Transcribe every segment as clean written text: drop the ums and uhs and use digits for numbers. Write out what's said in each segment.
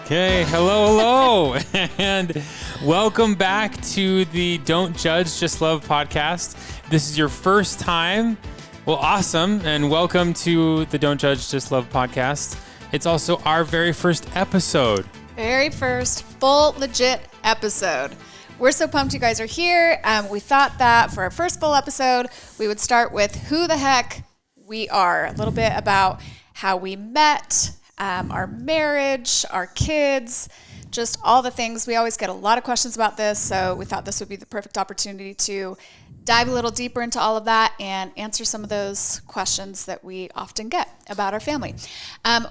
Okay, hello, and welcome back to the Don't Judge, Just Love podcast. If this is your first time, well, awesome, and welcome to the Don't Judge, Just Love podcast. It's also our very first episode. Very first full, legit episode. We're so pumped you guys are here. We thought that for our first full episode, we would start with who the heck we are. A little bit about how we met, our marriage, our kids, just all the things. We always get a lot of questions about this, so we thought this would be the perfect opportunity to dive a little deeper into all of that and answer some of those questions that we often get about our family.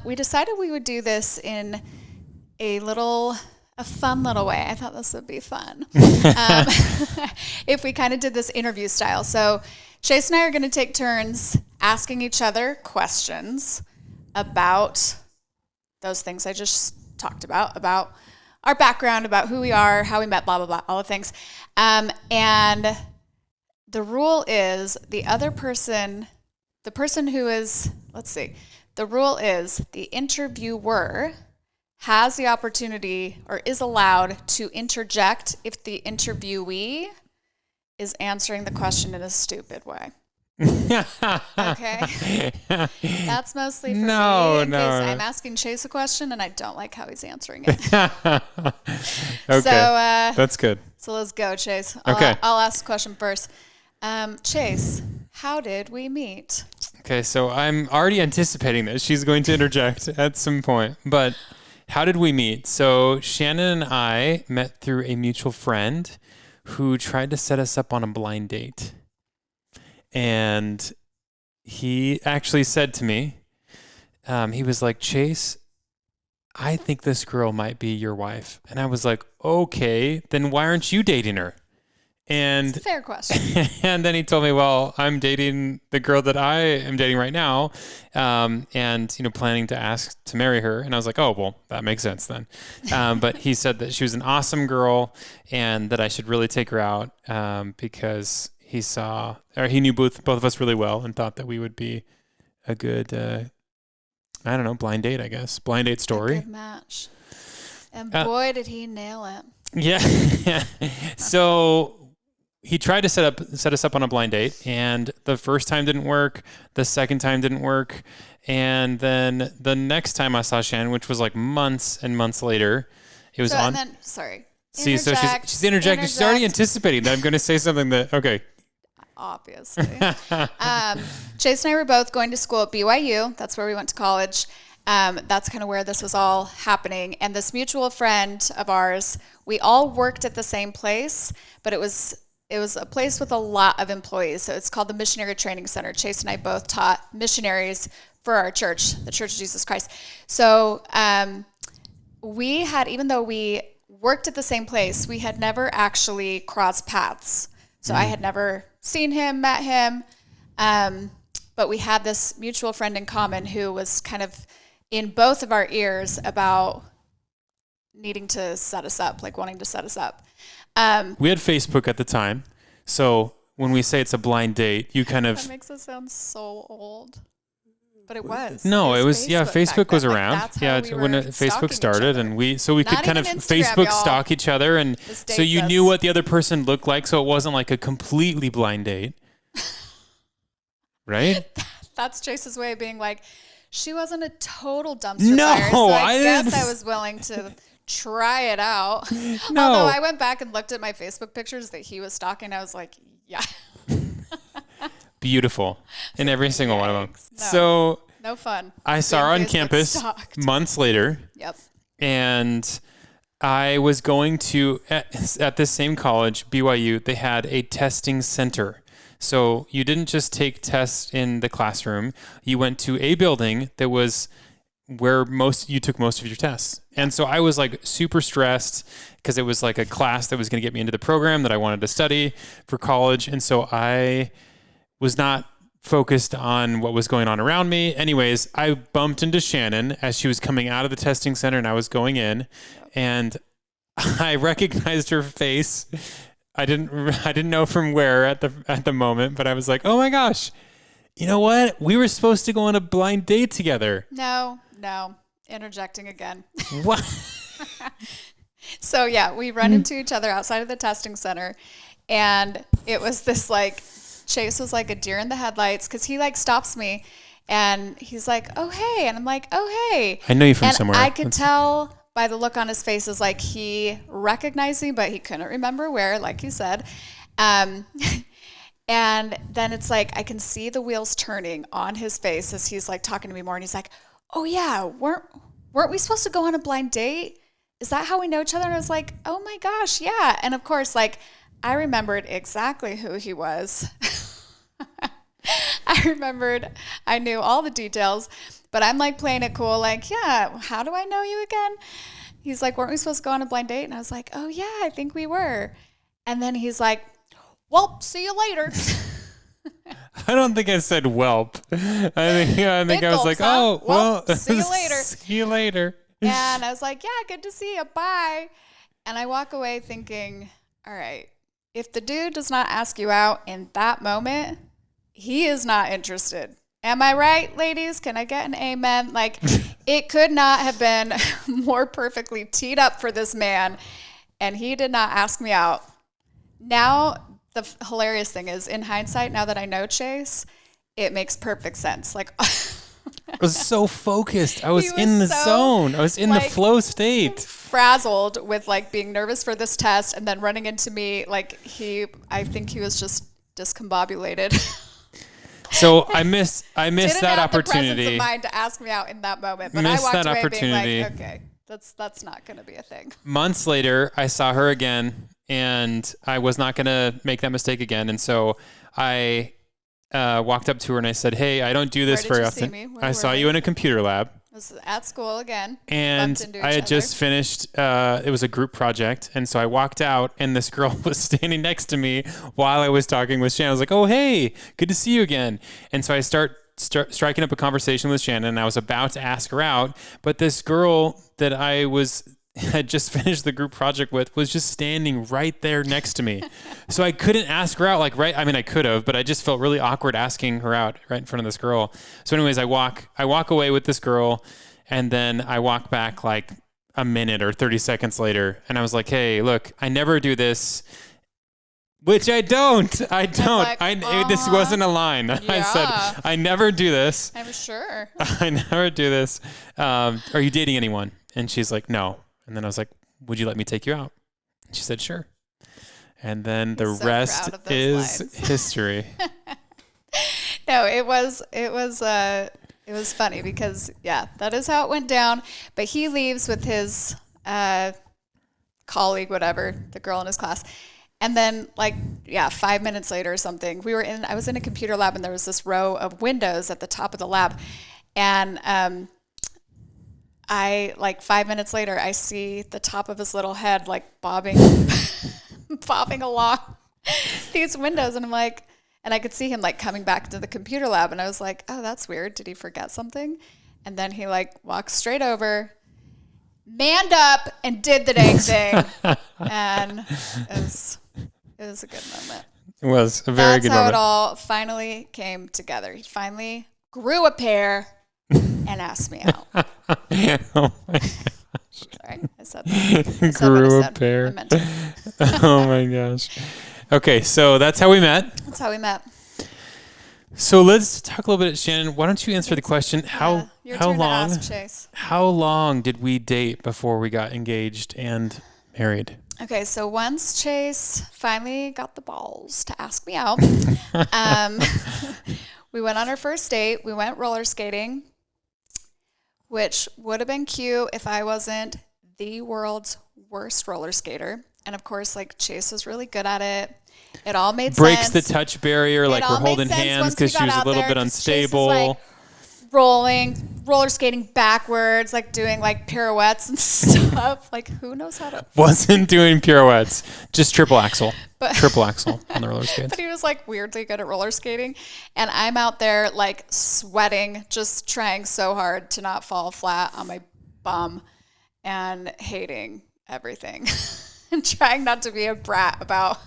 We decided we would do this in a fun little way. I thought this would be fun. If we kind of did this interview style. So Chase and I are going to take turns asking each other questions about those things I just talked about our background, about who we are, how we met, blah, blah, blah, all the things. And the rule is the rule is the interviewer has the opportunity or is allowed to interject if the interviewee is answering the question in a stupid way. Okay? That's mostly for me in case I'm asking Chase a question and I don't like how he's answering it. Okay, so, that's good. So let's go, Chase. Okay. I'll ask the question first. Chase, how did we meet? Okay, so I'm already anticipating that she's going to interject at some point, but how did we meet? So Shannon and I met through a mutual friend who tried to set us up on a blind date. And he actually said to me, he was like, Chase, I think this girl might be your wife. And I was like, okay, then why aren't you dating her? And it's a fair question. And then he told me, well, I'm dating the girl that I am dating right now, and planning to ask to marry her. And I was like, oh, well, that makes sense then. But he said that she was an awesome girl and that I should really take her out because he knew both of us really well and thought that we would be a good, blind date, I guess. Blind date story. A good match. And boy, did he nail it. Yeah. So he tried to set us up on a blind date, and the first time didn't work. The second time didn't work. And then the next time I saw Shannon, which was like months and months later, it was on. And then, sorry. See, so she's interjecting. She's already anticipating that I'm going to say something that, okay. Obviously. Chase and I were both going to school at BYU. That's where we went to college. That's kind of where this was all happening. And this mutual friend of ours, we all worked at the same place, but it was a place with a lot of employees. So it's called the Missionary Training Center. Chase and I both taught missionaries for our church, the Church of Jesus Christ. So even though we worked at the same place, we had never actually crossed paths. So I had never seen him, met him, but we had this mutual friend in common who was kind of in both of our ears about needing to set us up, like wanting to set us up. We had Facebook at the time, so when we say it's a blind date, you kind of... That makes it sound so old. But it was. No, it was Facebook was around. When Facebook started, and we could kind of Instagram, Facebook stalk each other, and so you knew what the other person looked like, so it wasn't like a completely blind date, right? That's Chase's way of being like, she wasn't a total dumpster fire, so I guess I was willing to try it out. No. Although I went back and looked at my Facebook pictures that he was stalking, I was like, yeah. Beautiful in every single one of them. So no fun. I saw her on campus months later. Yep. And I was going to, at this same college, BYU, they had a testing center. So you didn't just take tests in the classroom. You went to a building that was where you took most of your tests. And so I was like super stressed because it was like a class that was going to get me into the program that I wanted to study for college. And so I was not focused on what was going on around me. Anyways, I bumped into Shannon as she was coming out of the testing center and I was going in, and I recognized her face. I didn't know from where at the moment, but I was like, "Oh my gosh. You know what? We were supposed to go on a blind date together." No. Interjecting again. What? So yeah, we run into each other outside of the testing center, and it was this like, Chase was like a deer in the headlights, because he like stops me and he's like, oh hey, and I'm like, oh hey. I know you from and somewhere. I could tell by the look on his face is like he recognized me, but he couldn't remember where, like you said. And then it's like I can see the wheels turning on his face as he's like talking to me more, and he's like, oh yeah, weren't we supposed to go on a blind date? Is that how we know each other? And I was like, oh my gosh, yeah. And of course, like, I remembered exactly who he was. I knew all the details, but I'm like playing it cool, like, yeah, how do I know you again? He's like, weren't we supposed to go on a blind date? And I was like, oh yeah, I think we were. And then he's like, well, see you later. I don't think I said whelp. I think I was like, oh, well, see you later. See you later. And I was like, yeah, good to see you. Bye. And I walk away thinking, all right, if the dude does not ask you out in that moment, he is not interested. Am I right, ladies? Can I get an amen? Like, it could not have been more perfectly teed up for this man, and he did not ask me out. Now, the hilarious thing is, in hindsight, now that I know Chase, it makes perfect sense. Like, I was so focused. I was in the zone. I was in the flow state. Frazzled with like being nervous for this test, and then running into me, like I think he was just discombobulated. So I missed Didn't that have opportunity. The presence of mind to ask me out in that moment, but Missed I walked that away opportunity. being like, okay, that's not going to be a thing. Months later, I saw her again, and I was not going to make that mistake again. And so I walked up to her and I said, hey, I don't do this very often. I saw you in a computer lab. I was at school again. And I had just finished, it was a group project. And so I walked out, and this girl was standing next to me while I was talking with Shannon. I was like, oh, hey, good to see you again. And so I start striking up a conversation with Shannon, and I was about to ask her out. But this girl that had just finished the group project with was just standing right there next to me. So I couldn't ask her out, I mean, I could have, but I just felt really awkward asking her out right in front of this girl. So anyways, I walk away with this girl, and then I walk back like a minute or 30 seconds later, and I was like, hey, look, I never do this. Which I don't. Like, this wasn't a line. Yeah. I said, I never do this. I'm sure. I never do this. Are you dating anyone? And she's like, no. And then I was like, would you let me take you out? And she said, sure. And then the rest is history. No, it was funny because, yeah, that is how it went down. But he leaves with his colleague, whatever, the girl in his class. And then 5 minutes later or something, I was in a computer lab, and there was this row of windows at the top of the lab. And 5 minutes later, I see the top of his little head bobbing along these windows, and I'm like, and I could see him coming back to the computer lab, and I was like, oh, that's weird. Did he forget something? And then he walks straight over, manned up, and did the dang thing, and it was a good moment. It was a very good moment. That's how it all finally came together. He finally grew a pair and asked me out. Oh my gosh. Sorry, I said that. Grew a pair. I meant it. Oh my gosh. Okay, so that's how we met. That's how we met. So let's talk a little bit, Shannon. Why don't you answer the question? How long? To ask, Chase. How long did we date before we got engaged and married? Okay, so once Chase finally got the balls to ask me out, we went on our first date. We went roller skating, which would have been cute if I wasn't the world's worst roller skater. And of course, Chase was really good at it. It all made sense. Breaks the touch barrier, we're holding hands because she was a little bit unstable. Roller skating backwards, doing pirouettes and stuff. Who knows how to? Wasn't doing pirouettes, just triple axel. Triple axel on the roller skates. But he was weirdly good at roller skating, and I'm out there sweating, just trying so hard to not fall flat on my bum, and hating everything, and trying not to be a brat about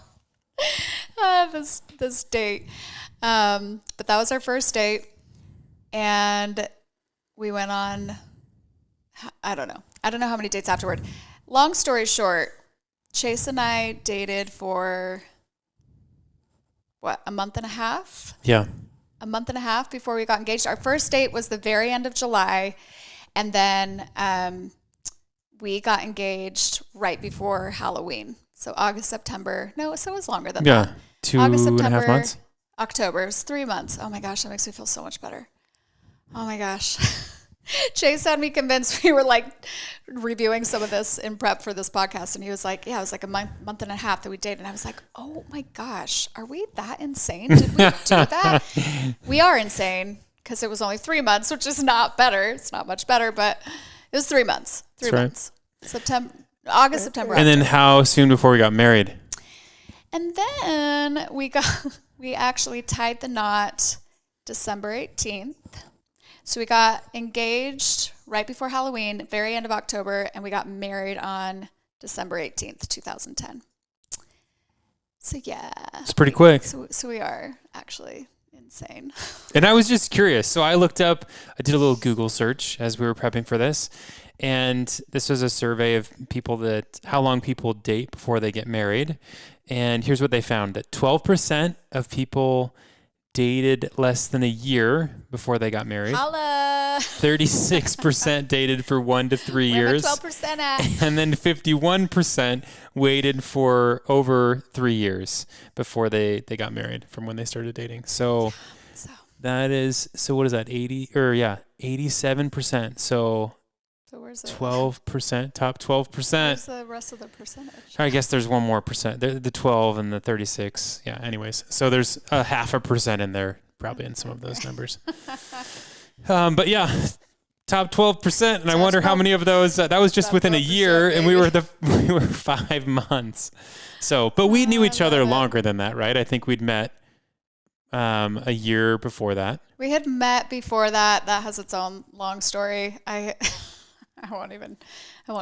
this date. But that was our first date. And we went on I don't know. I don't know how many dates afterward. Long story short, Chase and I dated for a month and a half? Yeah. A month and a half before we got engaged. Our first date was the very end of July. And then we got engaged right before Halloween. So August, September. No, so it was longer than that. 2.5 months. October. It was 3 months. Oh my gosh, that makes me feel so much better. Oh my gosh. Chase had me convinced. We were like reviewing some of this in prep for this podcast. And he was like, yeah, it was like a month and a half that we dated. And I was like, oh my gosh, are we that insane? Did we do that? We are insane because it was only 3 months, which is not better. It's not much better, but it was 3 months. Three months. August, September. And then how soon before we got married? And then we actually tied the knot December 18th. So we got engaged right before Halloween, very end of October, and we got married on December 18th, 2010. So yeah. It's pretty quick. So we are actually insane. And I was just curious. So I did a little Google search as we were prepping for this. And this was a survey of how long people date before they get married. And here's what they found, that 12% of people dated less than a year before they got married. Holla! 36% dated for 1 to 3 years. Where 12% at? And then 51% waited for over 3 years before they got married from when they started dating. So what is that? 87%. So where's 12%, top 12%. Where's the rest of the percentage? I guess there's one more percent. The 12 and the 36. Yeah, anyways. So there's a 0.5% in there, probably in some of those numbers. But yeah, top 12%. And I wonder how many of those, that was just within a year, and we were 5 months. So, but we knew each other longer than that, right? I think we'd met a year before that. We had met before that. That has its own long story. I won't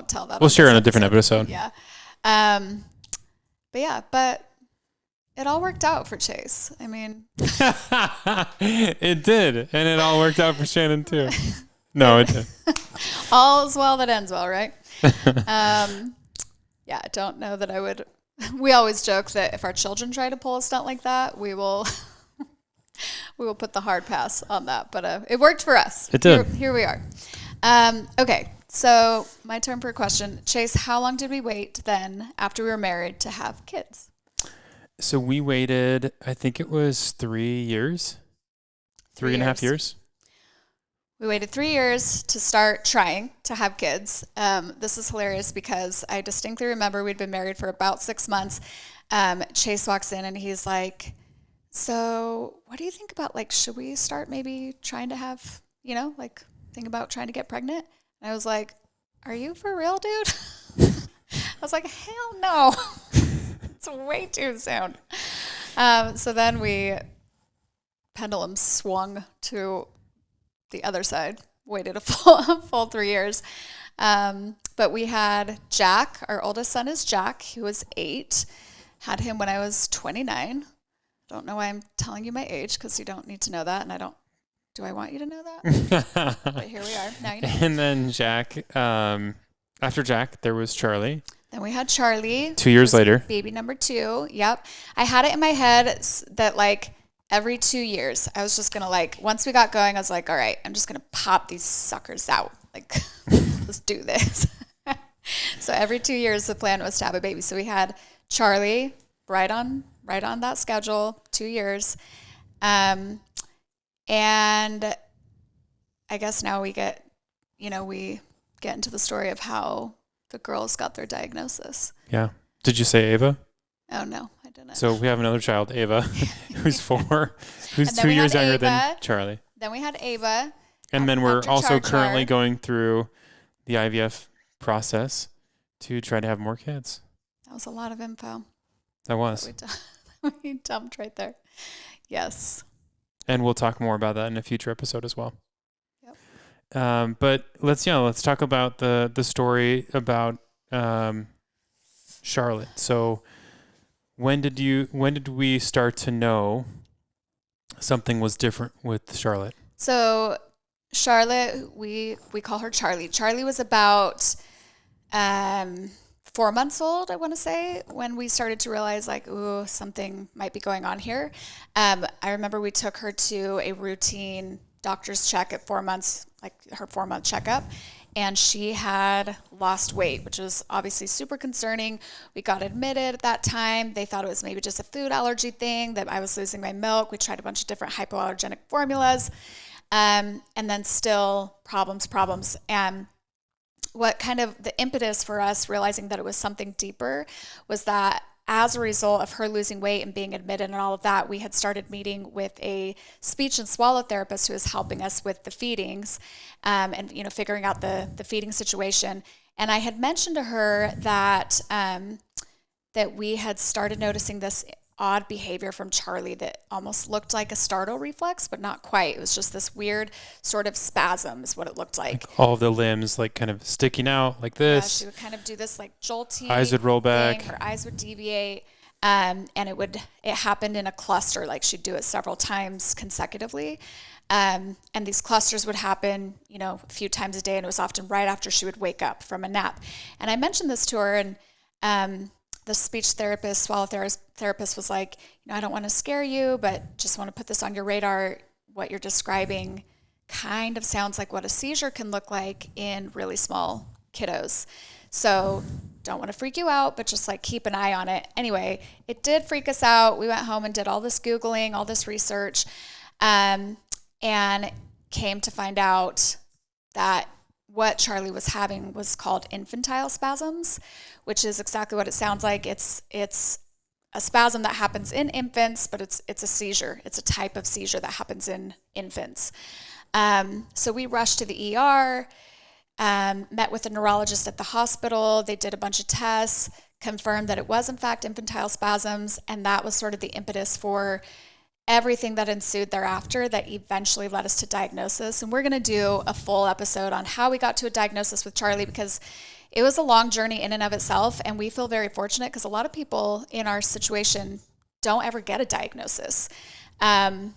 tell that. We'll share on a different episode. Yeah. But it all worked out for Chase. I mean, it did. And it all worked out for Shannon too. No, it did. All's well that ends well, right? I don't know that I would. We always joke that if our children try to pull a stunt like that, we will put the hard pass on that. But it worked for us. It did. Here we are. Okay. So my turn for a question. Chase, how long did we wait then after we were married to have kids? So we waited, I think it was 3 years, 3.5 years. We waited 3 years to start trying to have kids. This is hilarious because I distinctly remember we'd been married for about 6 months. Chase walks in and he's like, so what do you think about, like, should we start maybe trying to have, think about trying to get pregnant? And I was like, are you for real, dude? I was like, hell no. It's way too soon. So then pendulum swung to the other side, waited a full 3 years. But we had Jack. Our oldest son is Jack. He was 8. Had him when I was 29. Don't know why I'm telling you my age, because you don't need to know that. And do I want you to know that? But here we are. Now you know. And then Jack, after Jack, there was Charlie. Then we had Charlie. 2 years later. Baby number 2. Yep. I had it in my head that, like, every 2 years, I was just going to, once we got going, I was like, all right, I'm just going to pop these suckers out. Like, let's do this. So every 2 years, the plan was to have a baby. So we had Charlie right on that schedule, 2 years. And I guess now we get into the story of how the girls got their diagnosis. Yeah. Did you say Ava? Oh, no, I didn't. So we have another child, Ava, who's 4, who's 2 years younger than Charlie. Then we had Ava. And then we're also currently going through the IVF process to try to have more kids. That was a lot of info. That was. We dumped right there. Yes. And we'll talk more about that in a future episode as well. Yep. But let's talk about the story about Charlotte. So when did we start to know something was different with Charlotte? So Charlotte, we call her Charlie. Charlie was about 4 months old, I want to say, when we started to realize like, ooh, something might be going on here. I remember we took her to a routine doctor's check at 4 months, like her 4 month checkup, and she had lost weight, which was obviously super concerning. We got admitted at that time. They thought it was maybe just a food allergy thing, that I was losing my milk. We tried a bunch of different hypoallergenic formulas. And then still problems. And what kind of the impetus for us realizing that it was something deeper was that as a result of her losing weight and being admitted and all of that, we had started meeting with a speech and swallow therapist who was helping us with the feedings, and figuring out the feeding situation. And I had mentioned to her that that we had started noticing this odd behavior from Charlie that almost looked like a startle reflex, but not quite. It was just this weird sort of spasm is what it looked like. All the limbs like kind of sticking out like Yeah, this. she would kind of do this like jolty Eyes would roll back. thing. Her eyes would deviate. And it happened in a cluster, like she'd do it several times consecutively. And these clusters would happen, a few times a day, and it was often right after she would wake up from a nap. And I mentioned this to her, and the speech therapist, swallow therapist was like, I don't want to scare you, but just want to put this on your radar. What you're describing kind of sounds like what a seizure can look like in really small kiddos. So don't want to freak you out, but just like keep an eye on it. Anyway, it did freak us out. We went home and did all this Googling, all this research, and came to find out that what Charlie was having was called infantile spasms, which is exactly what it sounds like. It's a spasm that happens in infants, but it's a seizure. It's a type of seizure that happens in infants. So we rushed to the ER, met with a neurologist at the hospital. They did a bunch of tests, confirmed that it was in fact infantile spasms, and that was sort of the impetus for everything that ensued thereafter that eventually led us to diagnosis. And we're going to do a full episode on how we got to a diagnosis with Charlie, because it was a long journey in and of itself. And we feel very fortunate because a lot of people in our situation don't ever get a diagnosis. And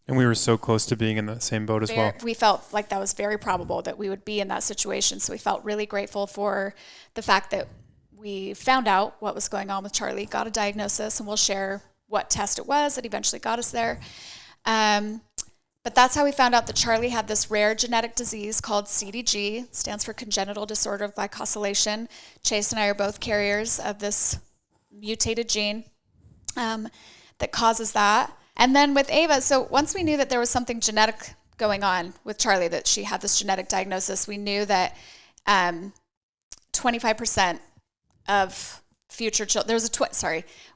we were so close to being in that same boat as well. We felt like that was very probable that we would be in that situation. So we felt really grateful for the fact that we found out what was going on with Charlie, got a diagnosis, and we'll share what test it was that eventually got us there. But that's how we found out that Charlie had this rare genetic disease called CDG, stands for congenital disorder of glycosylation. Chase and I are both carriers of this mutated gene that causes that. And then with Ava, so once we knew that there was something genetic going on with Charlie, that she had this genetic diagnosis, we knew that 25% of future children,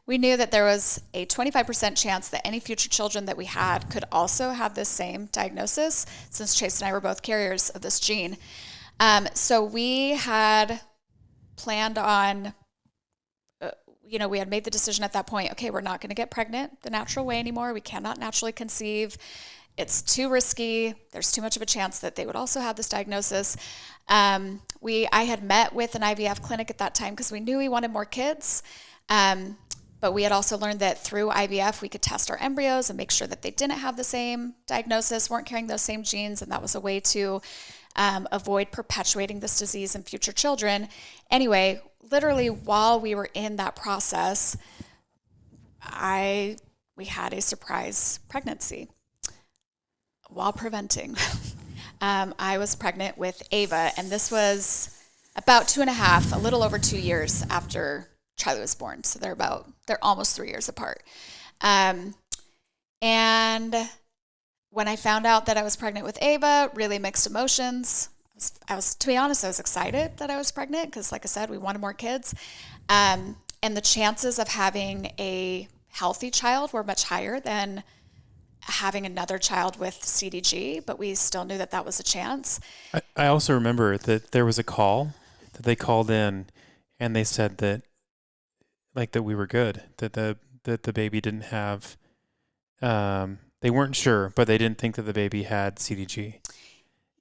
we knew that there was a 25% chance that any future children that we had could also have this same diagnosis, since Chase and I were both carriers of this gene. So we had planned on, we had made the decision at that point, okay, we're not going to get pregnant the natural way anymore. We cannot naturally conceive. It's too risky. There's too much of a chance that they would also have this diagnosis. I had met with an IVF clinic at that time because we knew we wanted more kids. But we had also learned that through IVF, we could test our embryos and make sure that they didn't have the same diagnosis, weren't carrying those same genes, and that was a way to avoid perpetuating this disease in future children. Anyway, literally while we were in that process, we had a surprise pregnancy while preventing. I was pregnant with Ava, and this was about 2.5, a little over 2 years after Charlie was born. So they're almost 3 years apart. And when I found out that I was pregnant with Ava, really mixed emotions. To be honest, I was excited that I was pregnant because, like I said, we wanted more kids. And the chances of having a healthy child were much higher than having another child with CDG, but we still knew that was a chance. I also remember that there was a call that they called in, and they said that we were good, that the baby didn't have, they weren't sure, but they didn't think that the baby had CDG.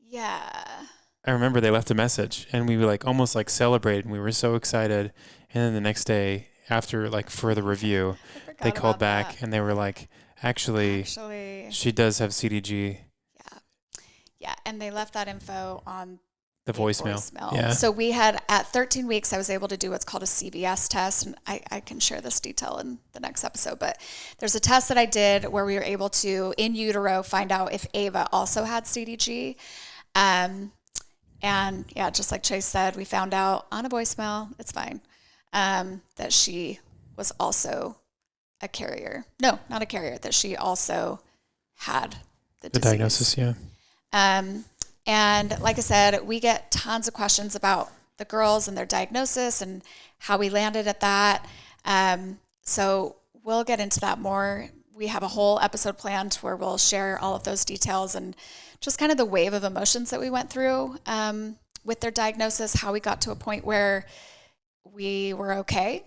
Yeah. I remember they left a message, and we were almost celebrated, and we were so excited. And then the next day, after further review, they called back and they were like, actually, she does have CDG. Yeah, and they left that info on The voicemail. Yeah. So we had, at 13 weeks, I was able to do what's called a CVS test. And I can share this detail in the next episode. But there's a test that I did where we were able to, in utero, find out if Ava also had CDG. And yeah, just like Chase said, we found out on a voicemail, it's fine, that she was also a carrier. No, not a carrier, that she also had the diagnosis, yeah. And like I said, we get tons of questions about the girls and their diagnosis and how we landed at that. So we'll get into that more. We have a whole episode planned where we'll share all of those details and just kind of the wave of emotions that we went through with their diagnosis, how we got to a point where we were okay,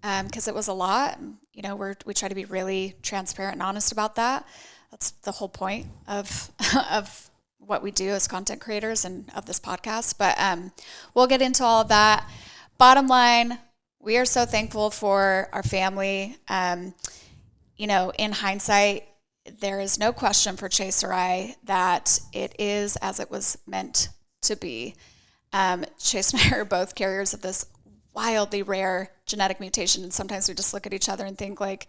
because it was a lot. You know, we try to be really transparent and honest about that. That's the whole point of what we do as content creators and of this podcast. But we'll get into all of that. Bottom line, we are so thankful for our family. You know, in hindsight, there is no question for Chase or I that it is as it was meant to be. Chase and I are both carriers of this wildly rare genetic mutation. And sometimes we just look at each other and think like,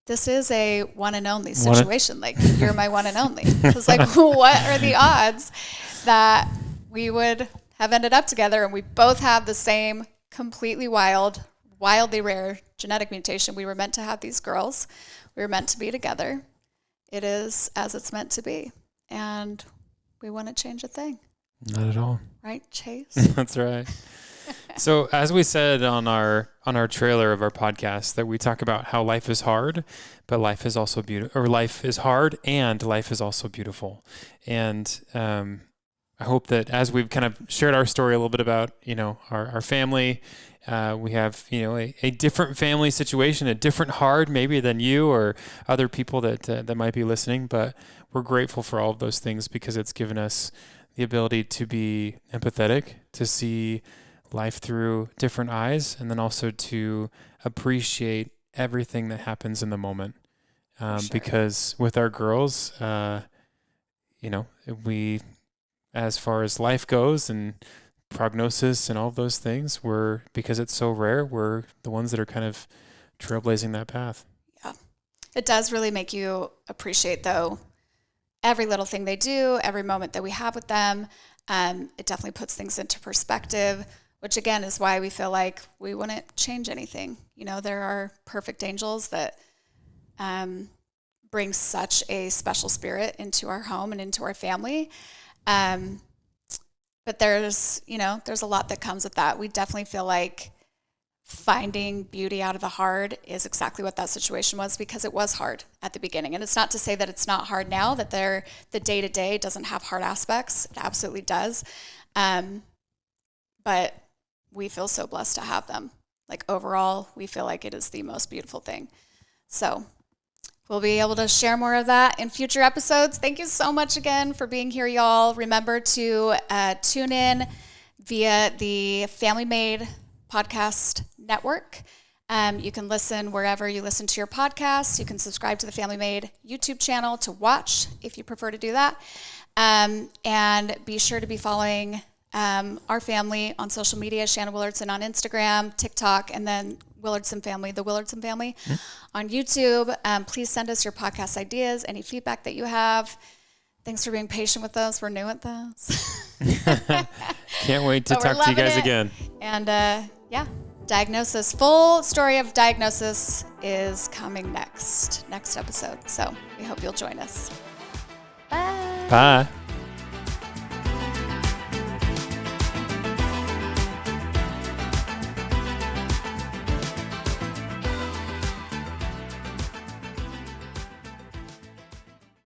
this is a one and only situation. Like, you're my one and only. It's like, what are the odds that we would have ended up together and we both have the same completely wildly rare genetic mutation? We were meant to have these girls. We were meant to be together. It is as it's meant to be. And we wouldn't change a thing. Not at all. Right, Chase? That's right. So as we said on our trailer of our podcast, that we talk about how life is hard, but life is also beautiful, or life is hard and life is also beautiful. And I hope that as we've kind of shared our story a little bit about, you know, our family, we have, you know, a different family situation, a different hard maybe than you or other people that might be listening, but we're grateful for all of those things because it's given us the ability to be empathetic, to see life through different eyes, and then also to appreciate everything that happens in the moment. Sure. Because with our girls, you know, we, as far as life goes and prognosis and all of those things, because it's so rare, we're the ones that are kind of trailblazing that path. Yeah. It does really make you appreciate, though, every little thing they do, every moment that we have with them. It definitely puts things into perspective, which again is why we feel like we wouldn't change anything. You know, there are perfect angels that bring such a special spirit into our home and into our family. But there's a lot that comes with that. We definitely feel like finding beauty out of the hard is exactly what that situation was, because it was hard at the beginning. And it's not to say that it's not hard now, that the day-to-day doesn't have hard aspects. It absolutely does. But we feel so blessed to have them. Like, overall, we feel like it is the most beautiful thing. So we'll be able to share more of that in future episodes. Thank you so much again for being here, y'all. Remember to tune in via the Family Made podcast network. You can listen wherever you listen to your podcasts. You can subscribe to the Family Made YouTube channel to watch if you prefer to do that. And be sure to be following our family on social media, Shannon Willardson on Instagram, TikTok, and then Willardson Family, the Willardson Family on YouTube. Please send us your podcast ideas, any feedback that you have. Thanks for being patient with us. We're new at this. Can't wait to talk to you guys again. And yeah, Diagnosis, full story of Diagnosis is coming next episode. So we hope you'll join us. Bye. Bye.